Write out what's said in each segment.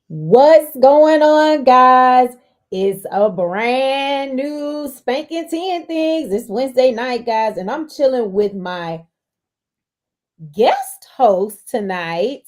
What's going on, guys? It's a brand new spanking 10 things. It's Wednesday night, guys, and I'm chilling with my guest host tonight.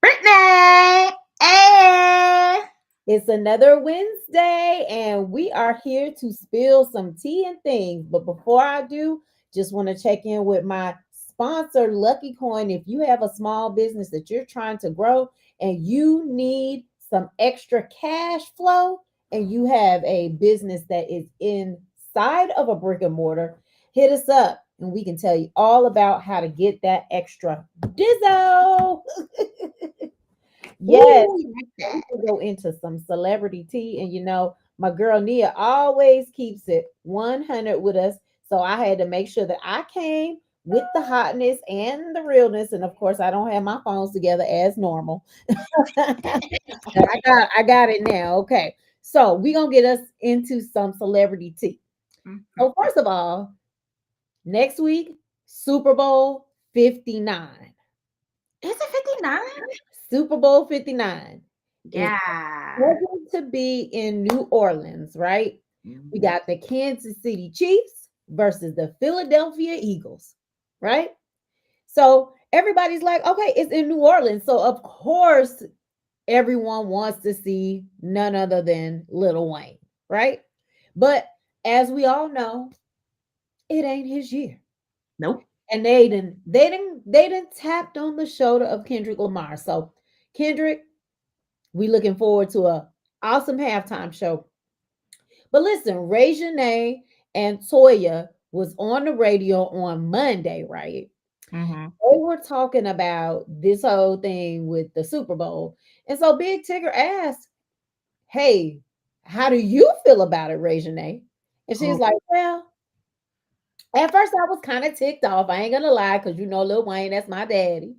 Brittany. Hey. It's another Wednesday, and we are here to spill some tea and things. But before I do, just want to check in with my sponsor, Lucky Coin. If you have a small business that you're trying to grow and you need some extra cash flow, and you have a business that is inside of a brick and mortar, hit us up and we can tell you all about how to get that extra dizzo. Yes, Ooh, you like we that. can go into some celebrity tea. And my girl Nia always keeps it 100 with us. So I had to make sure that I came with the hotness and the realness. And of course, I don't have my phones together as normal. But I got it now. Okay. So we're gonna get us into some celebrity tea. Mhm. So first of all, next week, Super Bowl 59. Is it 59? Super Bowl 59 is Yeah. scheduled to be in New Orleans, right? We Mhm. got the Kansas City Chiefs versus the Philadelphia Eagles, right? So everybody's like, okay, it's in New Orleans. So of course, everyone wants to see none other than Little Wayne, right? But as we all know, it ain't his year. Nope. And they didn't tapped on the shoulder of Kendrick Lamar. So Kendrick, we looking forward to a awesome halftime show. But listen, Ray Janae and Toya was on the radio on Monday, right? Hmm. They were talking about this whole thing with the Super Bowl. And so Big Tigger asked, hey, how do you feel about it, Ray Janae? And she's Oh. like, well, at first I was kind of ticked off. I ain't gonna lie, because Lil Wayne, that's my daddy.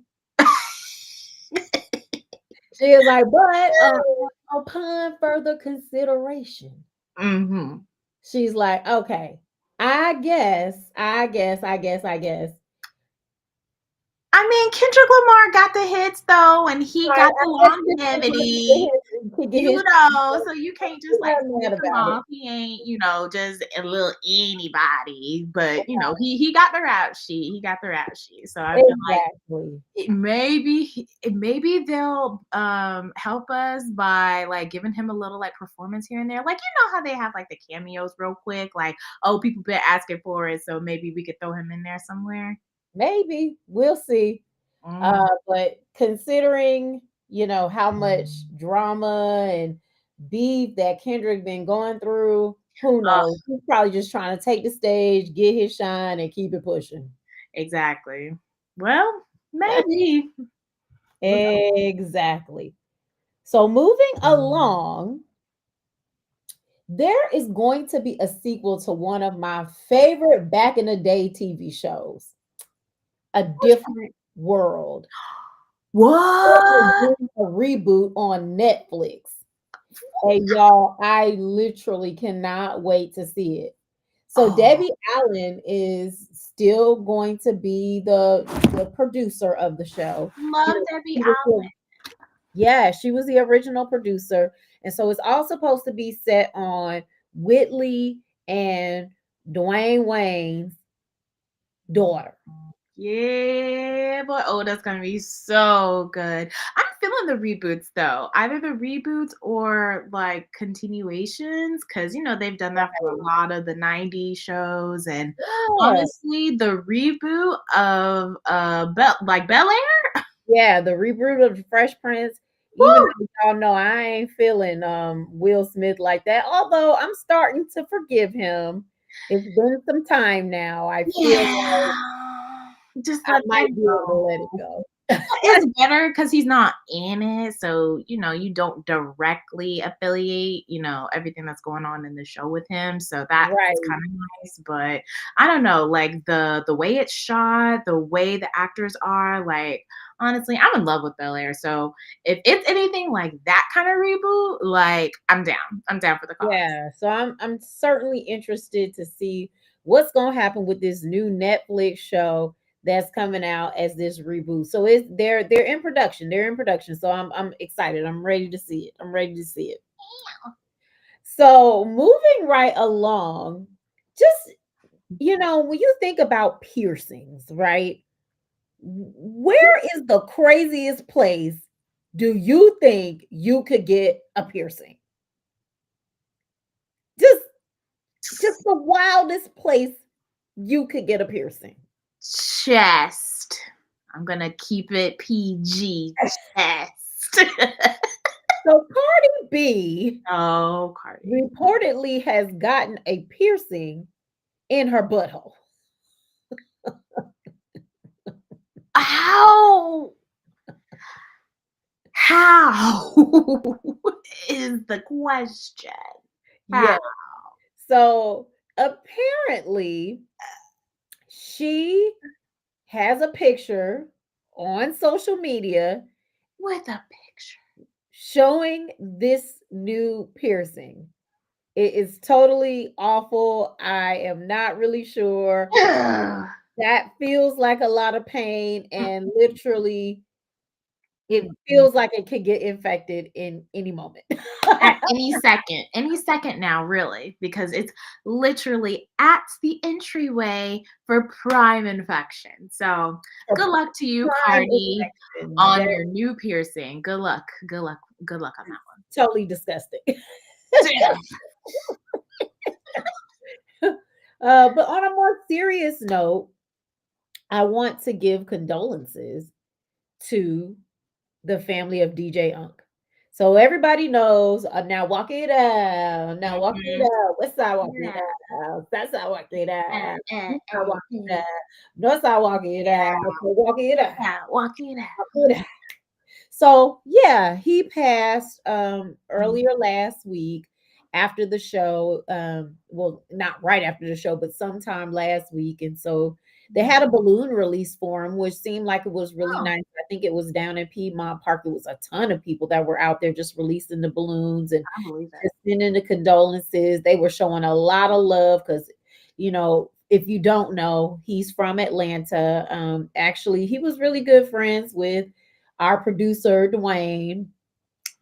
She is like, but upon further consideration, Hmm. she's like, okay, I guess. I mean, Kendrick Lamar got the hits though, and he Right, got I the guess Kendrick longevity. to get You his know, so you can't just like not mad snip him about it. off. He ain't, just a little anybody. But he got the rap sheet. He got the rap sheet. So I feel like Exactly. maybe they'll help us by like giving him a little like performance here and there. Like how they have like the cameos real quick. Like, oh, people been asking for it, so maybe we could throw him in there somewhere. Maybe we'll see. Mm. But considering, how much drama and beef that Kendrick been going through, who Oh, knows? He's probably just trying to take the stage, get his shine, and keep it pushing. exactly. Well, maybe. Well, Exactly. So moving along, there is going to be a sequel to one of my favorite back in the day TV shows, A Different World. It is what? getting a reboot on Netflix. Hey, y'all, I literally cannot wait to see it. So Oh, Debbie Allen is still going to be the producer of the show. love Debbie She was Allen. yeah, she was the original producer. And so it's all supposed to be set on Whitley and Dwayne Wayne's daughter. Yeah, boy. Oh, that's gonna be so good. I'm feeling the reboots though. Either the reboots or like continuations, because they've done that for a lot of the '90s shows. And Yeah. honestly, the reboot of Bel Air. Yeah, the reboot of the Fresh Prince, even Woo! though y'all know I ain't feeling Will Smith like that. Although I'm starting to forgive him. It's been some time now. I feel Yeah. like Just I let that might be able to go. let it go. It's better because he's not in it, so, you don't directly affiliate, everything that's going on in the show with him, so that's Right. kinda nice, but I don't know, like, the way it's shot, the way the actors are, like, honestly, I'm in love with Bel-Air, so if it's anything like that kinda reboot, like, I'm down. I'm down for the cause. Yeah, so I'm certainly interested to see what's going to happen with this new Netflix show that's coming out as this reboot. So it's they're in production. They're in production. So I'm excited. I'm ready to see it. I'm ready to see it. So moving right along, just when you think about piercings, right? Where is the craziest place do you think you could get a piercing? Just just the wildest place you could get a piercing. Chest. I'm gonna keep it PG. Chest. So Cardi B Oh, Cardi. reportedly has gotten a piercing in her butthole. How? How is the question? How? Yes. So apparently she has a picture on social media With a picture. showing this new piercing. It is totally awful. I am not really sure. Ugh. That feels like a lot of pain, and literally, it Mm-mm. feels like it could get infected in any moment. At any second now, really, because it's literally at the entryway for prime infection. So A good luck to you, prime Cardi, infection. on That's your new piercing. Good luck. Good luck. Good luck on that one. totally disgusting. Damn. But on a more serious note, I want to give condolences to the family of DJ Unk. So everybody knows, now walk it out. Now walk it Mhm. out. West side walk it Yeah. out. South side walk it out. East side walk it Yeah. out. North side walk it out. So walk it out. Yeah. Walk it out. Walk it out. So yeah, he passed Mm. earlier last week after the show. Well, not right after the show, but sometime last week. And so they had a balloon release for him, which seemed like it was really Oh, nice. I think it was down in Piedmont Park. There was a ton of people that were out there just releasing the balloons and I believe it. just sending the condolences. They were showing a lot of love because, if you don't know, he's from Atlanta. Actually, he was really good friends with our producer, Dwayne.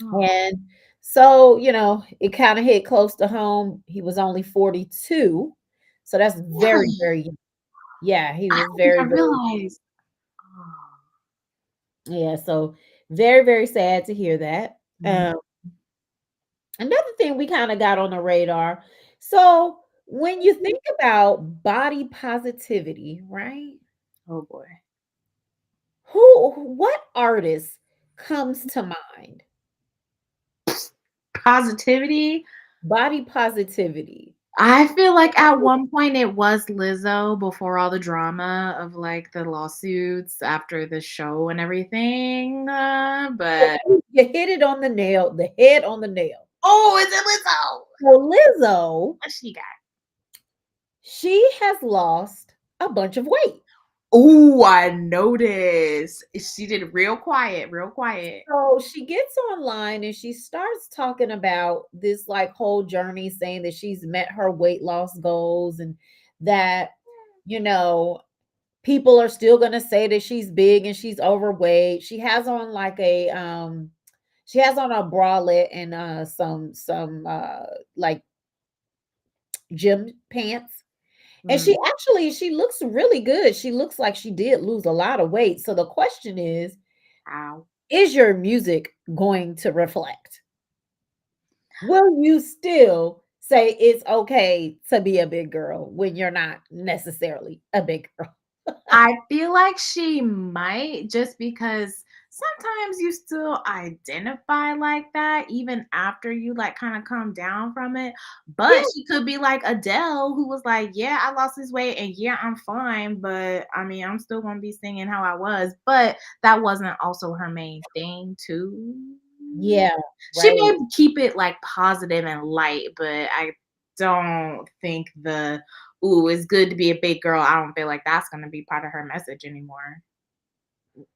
Oh. And so, it kind of hit close to home. He was only 42. So that's very, Really? very young. Yeah, he I was don't think I very, very, realized. Oh. yeah. So very, very sad to hear that. Mm. Um, Another thing we kind of got on the radar. So when you think about body positivity, right? Oh boy. What artist comes to mind? Positivity. Body positivity. I feel like at one point it was Lizzo before all the drama of like the lawsuits after the show and everything. But You hit it on the nail, the head on the nail. oh, is it Lizzo? So Lizzo, What she got? she has lost a bunch of weight. Oh, I noticed. She did real quiet, real quiet. So she gets online and she starts talking about this like whole journey, saying that she's met her weight loss goals and that, you know, people are still gonna say that she's big and she's overweight. She has on a bralette and some like gym pants. And Mm, she looks really good. She looks like she did lose a lot of weight. So the question ow. is your music going to reflect? Will you still say it's okay to be a big girl when you're not necessarily a big girl? I feel like she might just because sometimes you still identify like that even after you like kind of come down from it. Yeah, But she could be like Adele, who was like, yeah, I lost this weight and yeah, I'm fine. But I mean, I'm still going to be singing how I was. But that wasn't also her main thing, too. yeah, She right. may keep it like positive and light, but I don't think "Ooh, it's good to be a big girl." I don't feel like that's gonna be part of her message anymore.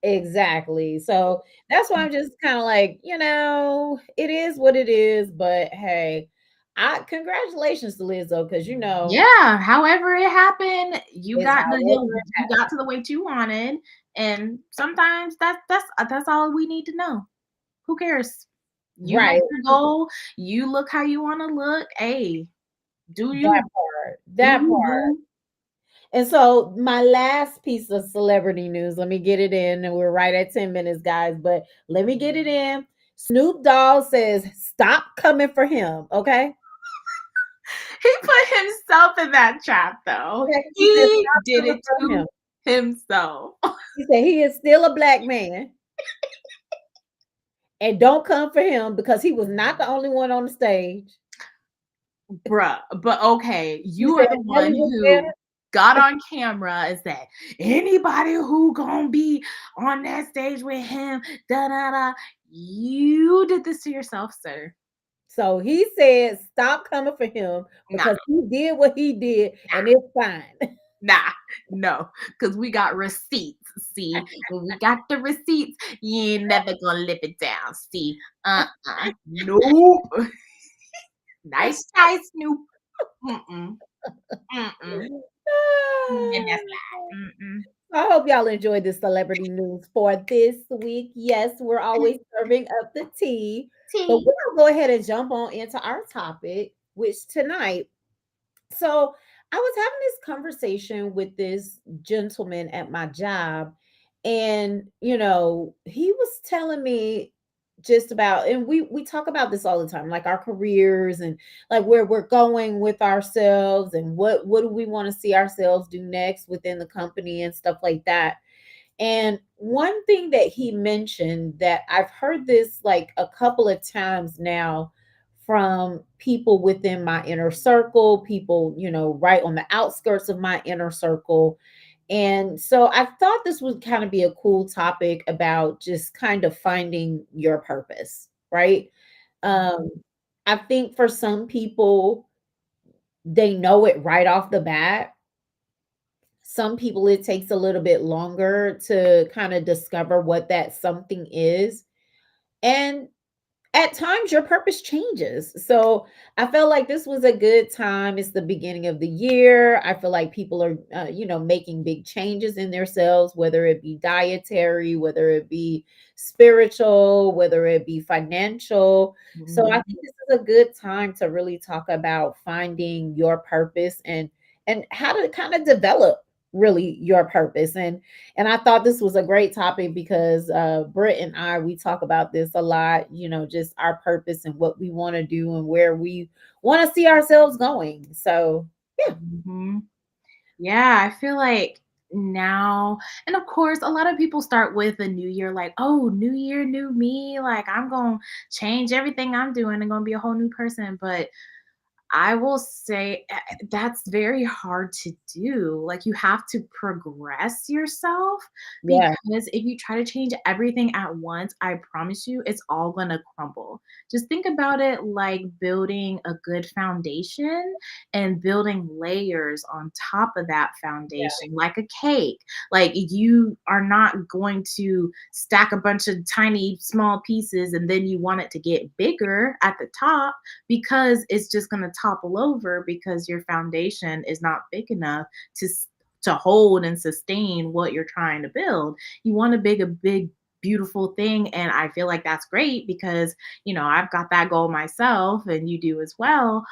Exactly. So that's why I'm just kind of like, it is what it is, but hey, Congratulations to Lizzo, because Yeah, however it happened, it's however it you got to the weight you wanted, and sometimes that's all we need to know. Who cares? You got right. your goal, you look how you wanna look, hey, do That you, part. do That you, part. boo. And so my last piece of celebrity news, let me get it in. And we're right at 10 minutes, guys, but let me get it in. Snoop Dogg says, stop coming for him. Okay. He put himself in that trap, though. Okay. He said, He stop did coming it for him. to himself. He said he is still a black man and don't come for him because he was not the only one on the stage. Bruh, but okay, He you are said the Nelly one was who there. got on camera and said, "Anybody who gonna be on that stage with him, da da da." You did this to yourself, sir. So he said, stop coming for him Nah, because he did what he did and nah, it's fine. nah, no, because we got receipts. See, when we got the receipts, you ain't never gonna live it down. See, nope. Nice try, Snoop. Mm-mm, mm-mm. And that's that. Mm-mm. I hope y'all enjoyed this celebrity news for this week. Yes, we're always serving up the tea, but Tea. we'll go ahead and jump on into our topic, which tonight. So I was having this conversation with this gentleman at my job, and he was telling me just about, and we talk about this all the time, like our careers and like where we're going with ourselves and what do we want to see ourselves do next within the company and stuff like that. And one thing that he mentioned that I've heard this like a couple of times now from people within my inner circle, people, right on the outskirts of my inner circle. And so I thought this would kind of be a cool topic about just kind of finding your purpose, right? Um, I think for some people, they know it right off the bat. Some people, it takes a little bit longer to kind of discover what that something is. And at times your purpose changes. So I felt like this was a good time. It's the beginning of the year. I feel like people are, making big changes in themselves, whether it be dietary, whether it be spiritual, whether it be financial. So I Mhm. think this is a good time to really talk about finding your purpose and how to kind of develop really your purpose. And I thought this was a great topic because Britt and I, we talk about this a lot, just our purpose and what we want to do and where we want to see ourselves going. So, yeah. Mhm. Yeah, I feel like now, and of course, a lot of people start with a new year, like, oh, new year, new me. Like, I'm going to change everything I'm doing and going to be a whole new person. But I will say that's very hard to do. Like, you have to progress yourself Yeah. because if you try to change everything at once, I promise you it's all going to crumble. Just think about it like building a good foundation and building layers on top of that foundation, like a cake. Like, you are not going to stack a bunch of tiny, small pieces and then you want it to get bigger at the top because it's just going to topple over because your foundation is not big enough to to hold and sustain what you're trying to build. You want to big a big beautiful thing, and I feel like that's great because I've got that goal myself and you do as well,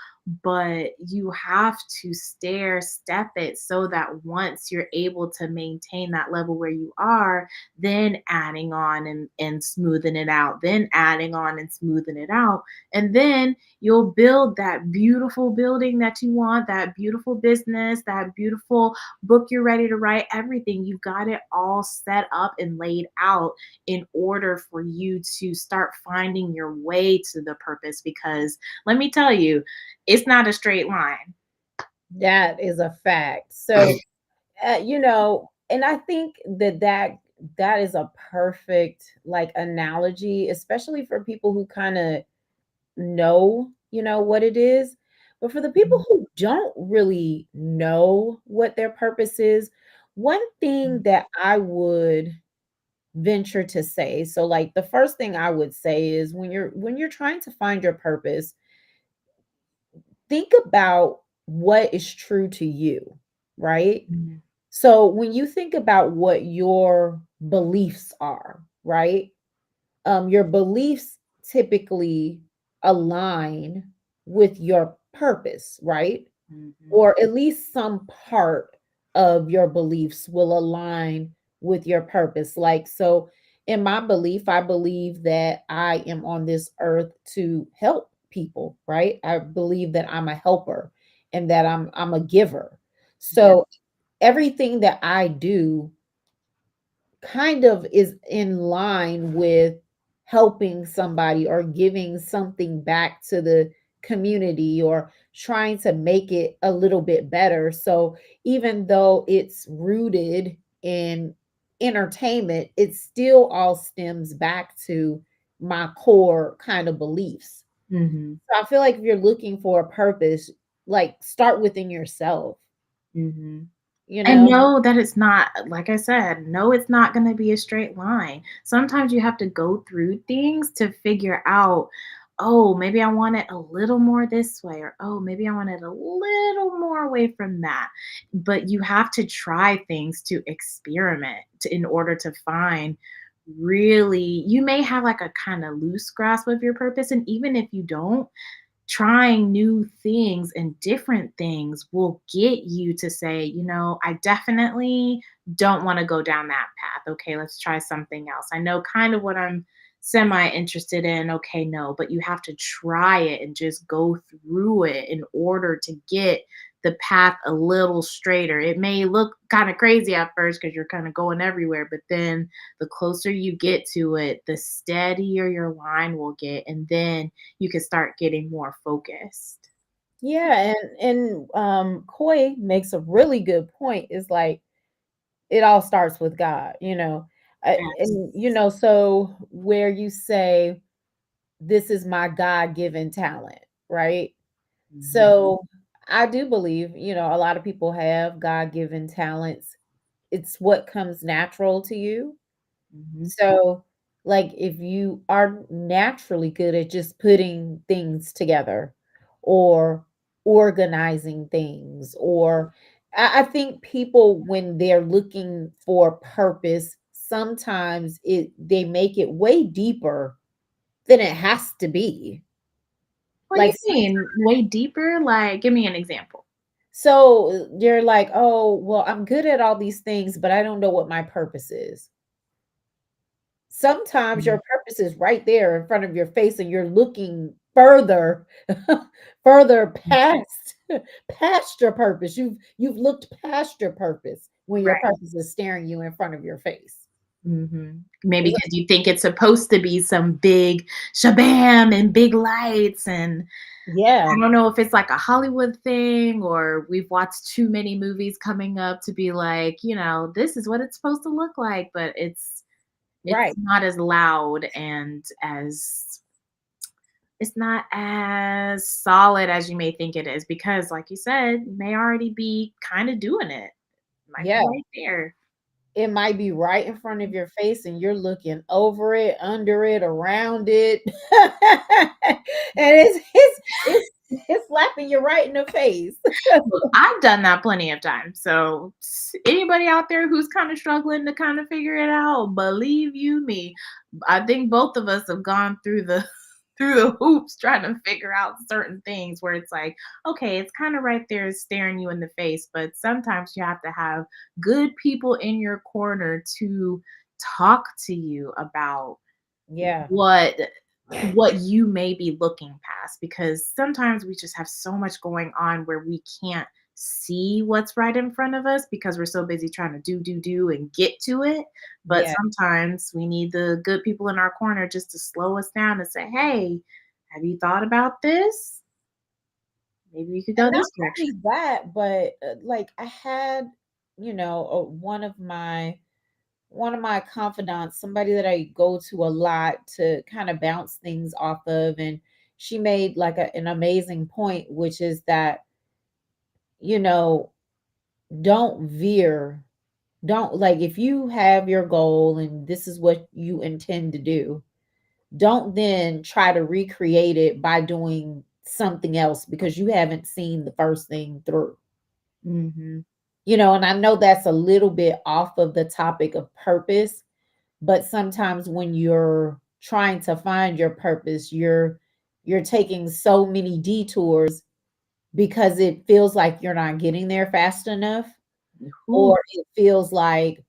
but you have to stair step it so that once you're able to maintain that level where you are, then adding on and smoothing it out, then adding on and smoothing it out, and then you'll build that beautiful building that you want, that beautiful business, that beautiful book you're ready to write, everything. You've got it all set up and laid out in order for you to start finding your way to the purpose. Because let me tell you, it's not a straight line. That is a fact. So, and I think that is a perfect like analogy, especially for people who kind of know, what it is. But for the people who don't really know what their purpose is, one thing that I would venture to say, so like the first thing I would say is when you're trying to find your purpose, think about what is true to you, right? Mhm. So when you think about what your beliefs are, right? Your beliefs typically align with your purpose, right? Mhm. Or at least some part of your beliefs will align with your purpose. Like, so in my belief, I believe that I am on this earth to help people, right? I believe that I'm a helper and that I'm a giver. Yeah. So everything that I do kind of is in line with helping somebody or giving something back to the community or trying to make it a little bit better. So even though it's rooted in entertainment, it still all stems back to my core kind of beliefs. Mhm. So I feel like if you're looking for a purpose, like start within yourself, Mhm. you And know? know that it's not, like I said, no, it's not gonna be a straight line. Sometimes you have to go through things to figure out, "Oh, maybe I want it a little more this way," or, "Oh, maybe I want it a little more away from that." But you have to try things to experiment to in order to find really you may have, like, a kinda loose grasp of your purpose, and even if you don't, trying new things and different things will get you to say, I definitely don't want to go down that path. Okay, let's try something else. I know kind of what I'm semi interested in. Okay, no, but you have to try it and just go through it in order to get the path a little straighter. It may look kind of crazy at first because you're kind of going everywhere, but then the closer you get to it, the steadier your line will get. And then you can start getting more focused. Yeah, Koi makes a really good point. Is like it all starts with God, you know. Yes. And so where you say this is my God-given talent, right? Mhm, So I do believe, a lot of people have God-given talents. It's what comes natural to you. mhm, So, like, if you are naturally good at just putting things together or organizing things, or I think people, when they're looking for purpose, sometimes they make it way deeper than it has to be. what do Like, you mean? Way deeper? Like, give me an example. so you're like, oh, well, I'm good at all these things, but I don't know what my purpose is. Sometimes Mm, your purpose is right there in front of your face and you're looking further further mm, past your purpose. You've looked past your purpose when your right. purpose is staring you in front of your face. Mhm. Maybe It's because you think it's supposed to be some big shabam and big lights, and I yeah, don't know if it's like a Hollywood thing or we've watched too many movies coming up to be like, this is what it's supposed to look like, but it's right. not as loud and as it's not as solid as you may think it is because, like you said, you may already be kind of doing it. Might be Yeah. right there. It might be right in front of your face and you're looking over it, under it, around it. And it's slapping you right in the face. Look, I've done that plenty of times. So anybody out there who's kind of struggling to kind of figure it out, believe you me, I think both of us have gone through the through the hoops trying to figure out certain things where it's like, okay, it's kind of right there staring you in the face, but sometimes you have to have good people in your corner to talk to you about Yeah. what what you may be looking past because sometimes we just have so much going on where we can't see what's right in front of us because we're so busy trying to do and get to it. But Yeah. sometimes we need the good people in our corner just to slow us down and say, hey, have you thought about this? Maybe we could go And not this direction. only that, but like I had, one of my confidants, somebody that I go to a lot to kind of bounce things off of, and she made like an amazing point, which is that, you know, don't veer. Don't, like, if you have your goal and this is what you intend to do, don't then try to recreate it by doing something else because you haven't seen the first thing through. Mhm. And I know that's a little bit off of the topic of purpose, but sometimes when you're trying to find your purpose, you're taking so many detours because it feels like you're not getting there fast enough, Ooh, or it feels like,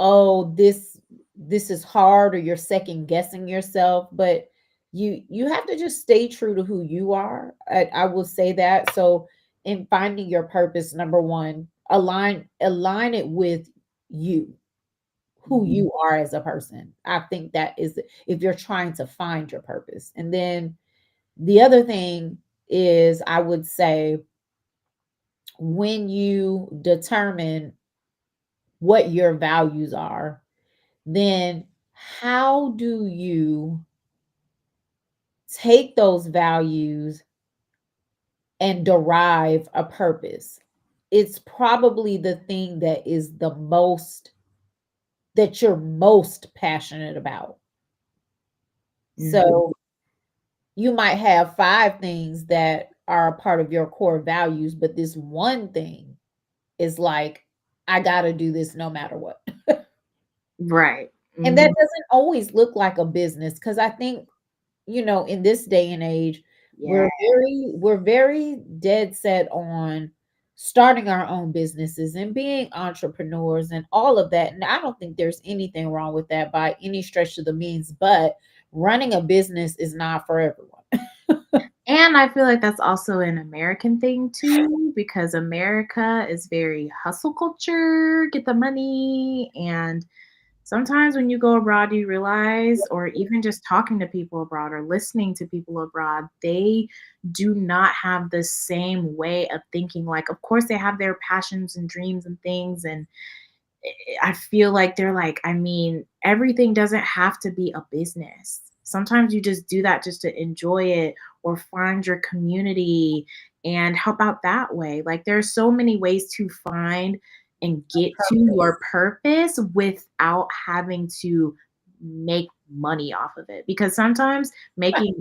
oh, this is hard, or you're second guessing yourself. But you have to just stay true to who you are. I will say that. So in finding your purpose, number one, align it with you, who mhm. you are as a person. I think that is, if you're trying to find your purpose. And then the other thing is, I would say, when you determine what your values are, then how do you take those values and derive a purpose? It's probably the thing that is the most, that you're most passionate about. Mhm. So you might have five things that are a part of your core values, but this one thing is like, I got to do this no matter what. Right. And that Mhm. doesn't always look like a business, because I think, in this day and age, Yeah. we're very dead set on starting our own businesses and being entrepreneurs and all of that. And I don't think there's anything wrong with that by any stretch of the means, but running a business is not for everyone. And I feel like that's also an American thing too, because America is very hustle culture, get the money. And sometimes when you go abroad, you realize, or even just talking to people abroad or listening to people abroad, they do not have the same way of thinking. Like, of course, they have their passions and dreams and things. And I feel like they're like, I mean, everything doesn't have to be a business. Sometimes you just do that just to enjoy it or find your community and help out that way. Like there's so many ways to find and get to your Purpose. purpose without having to make money off of it. Because sometimes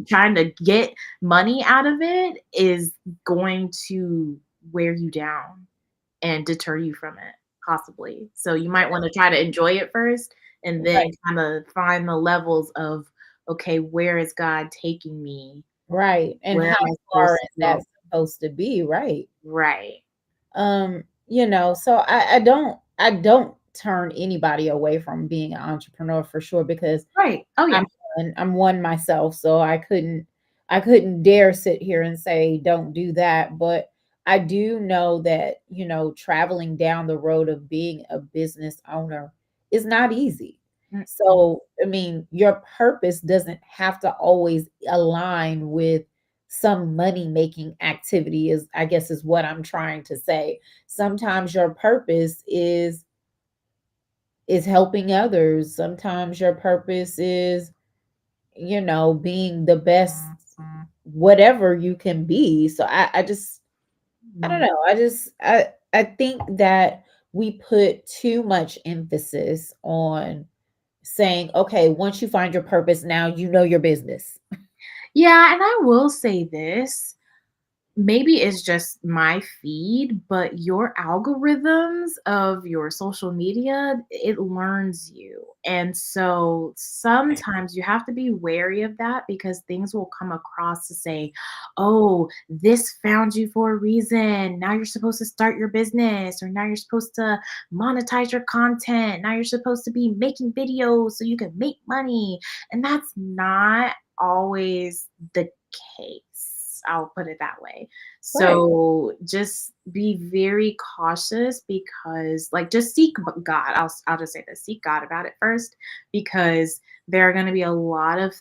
trying to get money out of it is going to wear you down and deter you from it, possibly. So you might wanna try to enjoy it first and then Right. kinda find the levels of, "Okay, where is God taking me? Right. And Where how am I far supposed to is that go?" supposed to be? Right. Right. So I don't turn anybody away from being an entrepreneur for sure, because Right. Oh, yeah. I'm I'm one myself, so I couldn't dare sit here and say don't do that. But I do know that, traveling down the road of being a business owner is not easy. Mm-mm. So, I mean, your purpose doesn't have to always align with some money making activity, is, I guess, is what I'm trying to say. Sometimes your purpose is helping others. Sometimes your purpose is, being the best whatever you can be. So I don't Mm. know. I think that we put too much emphasis on saying, okay, once you find your purpose, now you know your business. Yeah, and I will say this. Maybe it's just my feed, but your algorithms of your social media, it learns you. And so sometimes you have to be wary of that because things will come across to say, oh, this found you for a reason. Now you're supposed to start your business, or now you're supposed to monetize your content. Now you're supposed to be making videos so you can make money. And that's not always the case. I'll put it that way. Right. So just be very cautious because like just seek God. I'll just say this, seek God about it first because there are going to be a lot of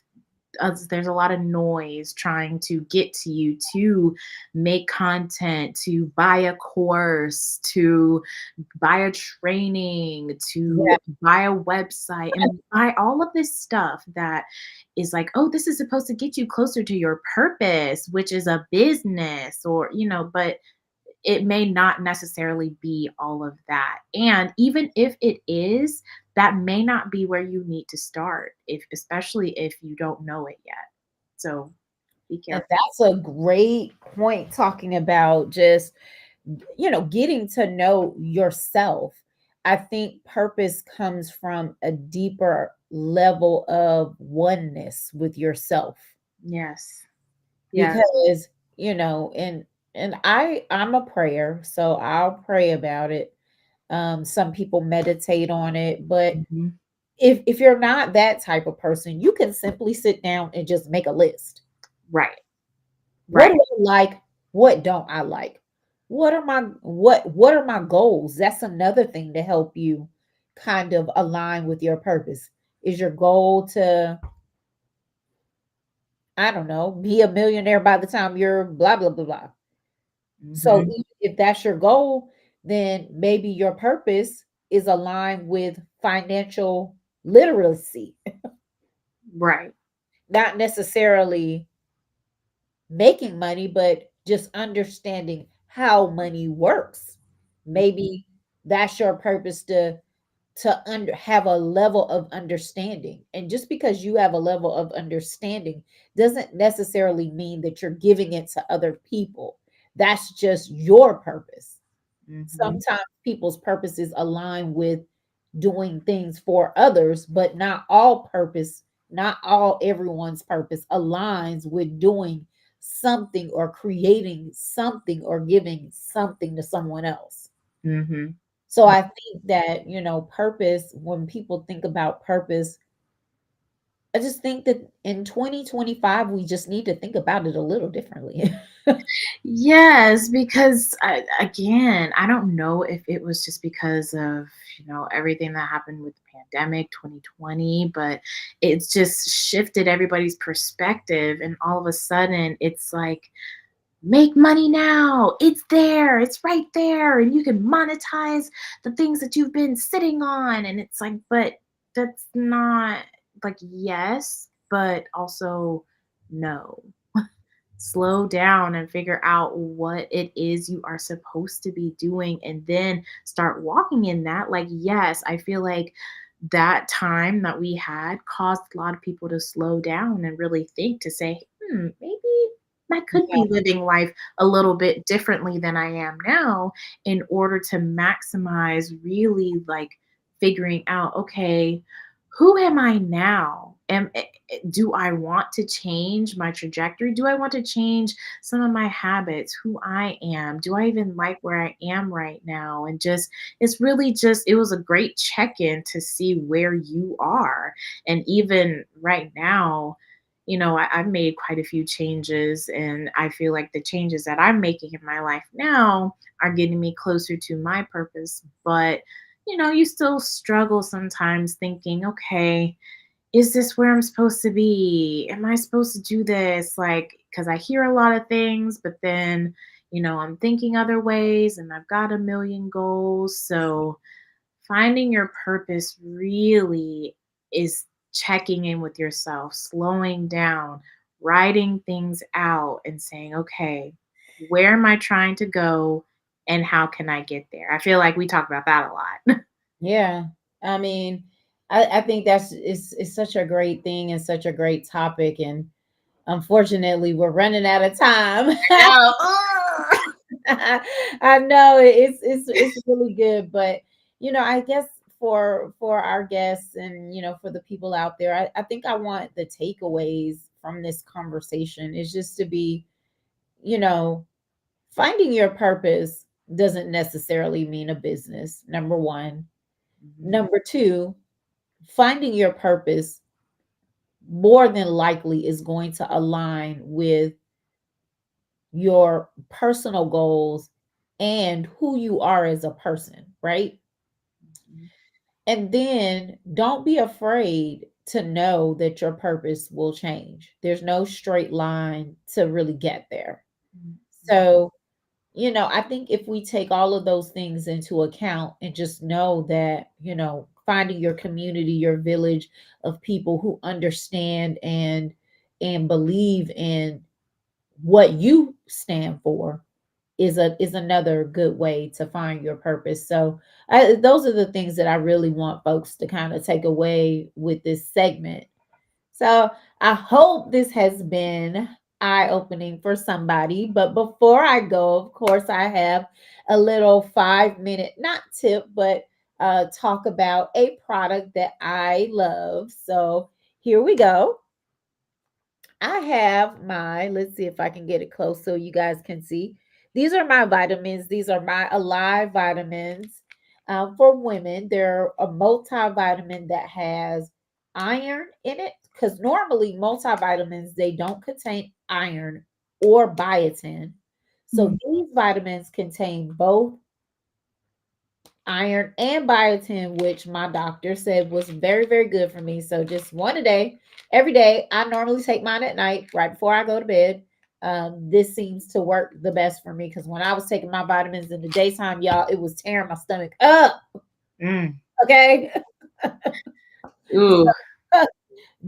there's a lot of noise trying to get to you to make content, to buy a course, to buy a training, Yeah. to buy a website, and buy all of this stuff that is like, oh, this is supposed to get you closer to your purpose, which is a business, or, but it may not necessarily be all of that. And even if it is, that may not be where you need to start, if especially if you don't know it yet. So, Be And careful. that's a great point talking about just, getting to know yourself. I think purpose comes from a deeper level of oneness with yourself Yes. Yes. because, and I'm a prayer, so I'll pray about it. Some people meditate on it, but Mhm. if you're not that type of person, you can simply sit down and just make a list. Right. What Right. do I like? What don't I like? What are my goals? That's another thing to help you kind of align with your purpose. Is your goal to, I don't know, be a millionaire by the time you're blah blah blah blah. So Mhm. if that's your goal, then maybe your purpose is aligned with financial literacy, Right. not necessarily making money, but just understanding how money works. Mhm. Maybe that's your purpose to have a level of understanding. And just because you have a level of understanding doesn't necessarily mean that you're giving it to other people. That's just your purpose. Mhm. Sometimes people's purposes align with doing things for others, but not all everyone's purpose aligns with doing something or creating something or giving something to someone else. Mhm. So I think that, purpose, when people think about purpose, I just think that in 2025, we just need to think about it a little differently. Yes, because again, I don't know if it was just because of, everything that happened with the pandemic 2020, but it's just shifted everybody's perspective. And all of a sudden, it's like, make money now. It's there, it's right there. And you can monetize the things that you've been sitting on. And it's like, but that's not like, yes, but also no. Slow down and figure out what it is you are supposed to be doing and then start walking in that. Like, yes, I feel like that time that we had caused a lot of people to slow down and really think to say, maybe I could Yeah, be living life a little bit differently than I am now in order to maximize really like figuring out, okay, who am I now? Do I want to change my trajectory? Do I want to change some of my habits, who I am? Do I even like where I am right now? And just, it's really just, it was a great check in to see where you are. And even right now, I've made quite a few changes, and I feel like the changes that I'm making in my life now are getting me closer to my purpose. But, you still struggle sometimes thinking, okay, is this where I'm supposed to be? Am I supposed to do this? Like, because I hear a lot of things, but then, I'm thinking other ways and I've got a million goals. So, finding your purpose really is checking in with yourself, slowing down, writing things out, and saying, okay, where am I trying to go? And how can I get there? I feel like we talk about that a lot. yeah. I mean, I think that's is such a great thing and such a great topic. And unfortunately, we're running out of time. I know. I know it's really good, but I guess for our guests and for the people out there, I think I want the takeaways from this conversation is just to be, you know, finding your purpose doesn't necessarily mean a business, number one. Mhm, Number two, finding your purpose more than likely is going to align with your personal goals and who you are as a person, right? mhm, And then don't be afraid to know that your purpose will change. There's no straight line to really get there. mhm, So, I think if we take all of those things into account and just know that, finding your community, your village of people who understand and believe in what you stand for is another good way to find your purpose. So those are the things that I really want folks to kind of take away with this segment. So I hope this has been eye-opening for somebody. But before I go, of course, I have a little 5 minute, not tip, but talk about a product that I love. So here we go. I have my, let's see if I can get it close so you guys can see. These are my vitamins. These are my Alive vitamins for women. They're a multivitamin that has iron in it because normally multivitamins, they don't contain iron or biotin. So Mhm. these vitamins contain both iron and biotin, which my doctor said was very, very good for me. So just one a day, every day. I normally take mine at night, right before I go to bed. This seems to work the best for me because when I was taking my vitamins in the daytime, y'all, it was tearing my stomach up. Mm. Okay. Ooh.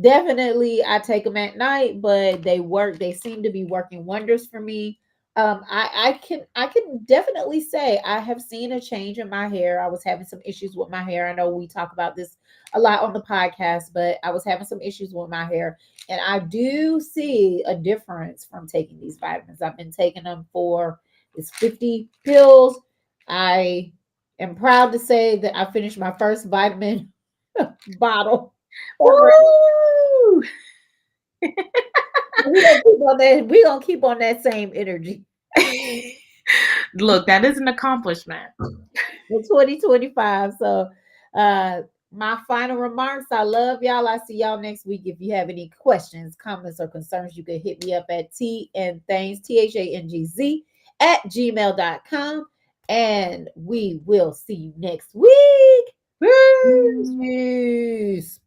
Definitely, I take them at night, but they work. They seem to be working wonders for me. I can definitely say I have seen a change in my hair. I was having some issues with my hair. I know we talk about this a lot on the podcast, but I was having some issues with my hair, and I do see a difference from taking these vitamins. I've been taking them for it's 50 pills. I am proud to say that I finished my first vitamin bottle already. Woo! We gonna keep on that. We gonna keep on that same energy Look, that is an accomplishment. in 2025. So, uh, my final remarks. I love y'all. I see y'all next week. If you have any questions, comments, or concerns, you can hit me up at T and things THANGZ at gmail.com. And we will see you next week. Woo! Peace.